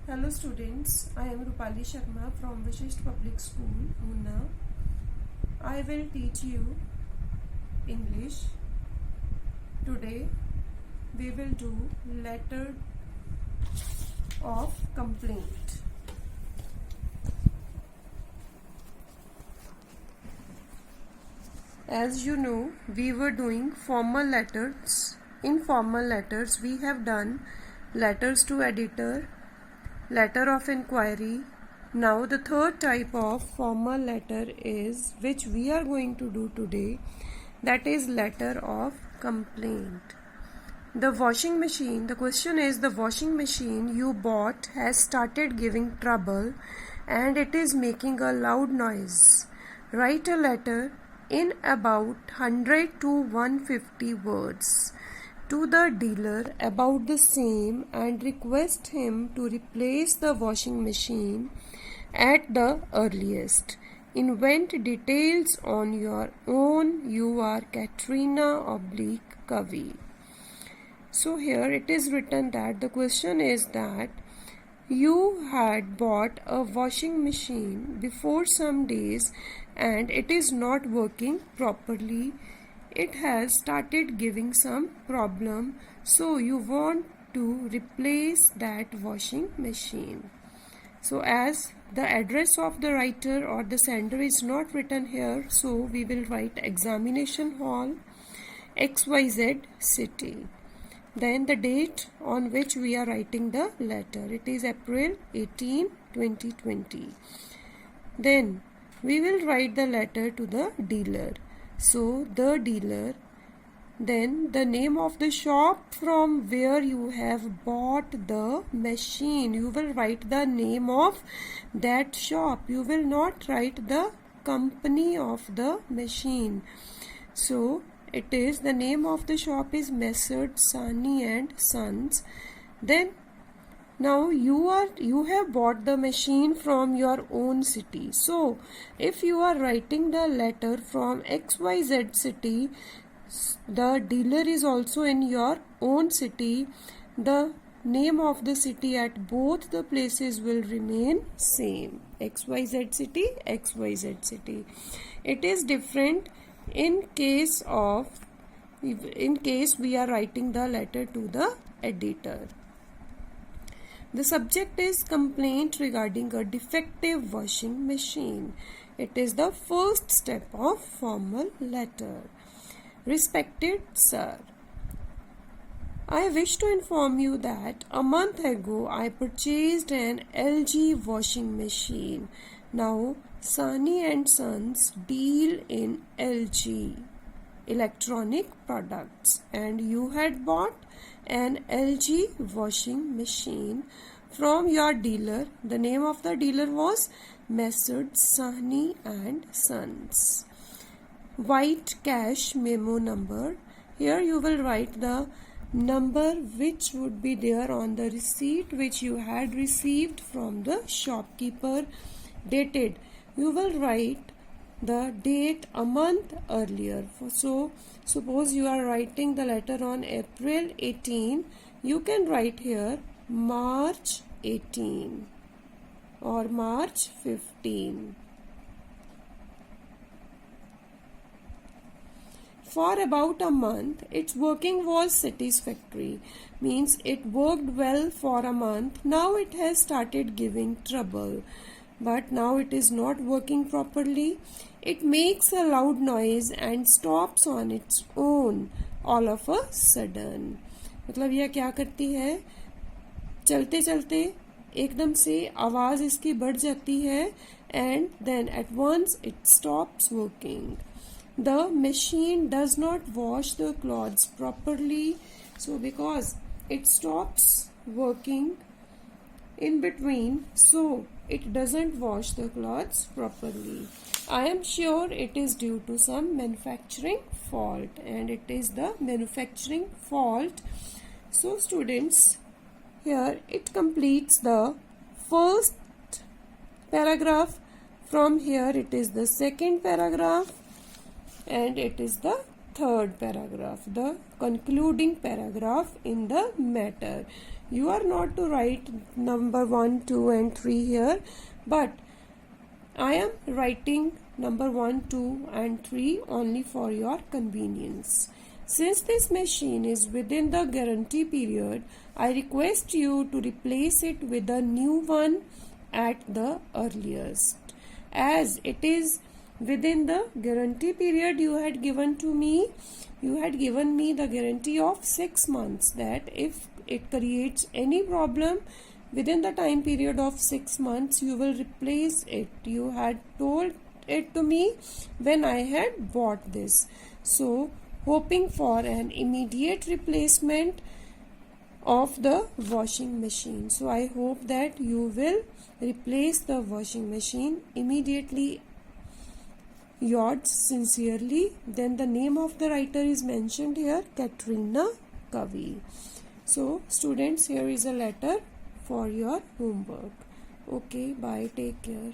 Hello students, I am Rupali Sharma from Vishisht Public School, Munna. I will teach you English. Today we will do letter of complaint. As you know, we were doing formal letters. In formal letters, we have done letters to editor, letter of inquiry. Now the third type of formal letter is which we are going to do today, that is letter of complaint. The washing machine, the question is the washing machine you bought has started giving trouble and it is making a loud noise. Write a letter in about 100 to 150 words to the dealer about the same and request him to replace the washing machine at the earliest. Invent details on your own. You are Katrina/Kavi. So here it is written that the question is that you had bought a washing machine before some days and it is not working properly. It has started giving some problem, so you want to replace that washing machine. So as the address of the writer or the sender is not written here, so we will write examination hall, XYZ city. Then the date on which we are writing the letter, it is April 18, 2020. Then we will write the letter to the dealer. So the dealer, then the name of the shop from where you have bought the machine. You will write the name of that shop. You will not write the company of the machine. So it is the name of the shop is Messrs. Sani and Sons. Then now you have bought the machine from your own city. So if you are writing the letter from XYZ city, the dealer is also in your own city. The name of the city at both the places will remain same. XYZ city, XYZ city. It is different in case we are writing the letter to the editor. The subject is complaint regarding a defective washing machine. It is the first step of formal letter. Respected sir, I wish to inform you that a month ago I purchased an LG washing machine. Now Sani and Sons deal in LG electronic products and you had bought an LG washing machine from your dealer. The name of the dealer was Messrs. Sani and Sons. White cash memo number. Here you will write the number which would be there on the receipt which you had received from the shopkeeper. Dated. You will write the date a month earlier. So suppose you are writing the letter on April 18, you can write here March 18 or March 15. For about a month, its working was satisfactory, means it worked well for a month. Now it has started giving trouble, but now it is not working properly. It makes a loud noise and stops on its own all of a sudden. मतलब यह क्या करती है, चलते चलते एकदम से आवाज इसकी बढ़ जाती है and then at once it stops working. The machine does not wash the clothes properly. So because it stops working in between, so it doesn't wash the clothes properly. I am sure it is due to some manufacturing fault and it is the manufacturing fault. So students, here it completes the first paragraph. From here it is the second paragraph and it is the third paragraph, the concluding paragraph in the matter. You are not to write number 1, 2 and 3 here, but I am writing number 1, 2 and 3 only for your convenience. Since this machine is within the guarantee period, I request you to replace it with a new one at the earliest. As it is within the guarantee period you had given to me, you had given me the guarantee of 6 months, that if it creates any problem within the time period of 6 months, you will replace it. You had told it to me when I had bought this. So, hoping for an immediate replacement of the washing machine. So, I hope that you will replace the washing machine immediately. Yours sincerely. Then the name of the writer is mentioned here, Katrina Kavi. So, students, here is a letter for your homework. Okay, bye, take care.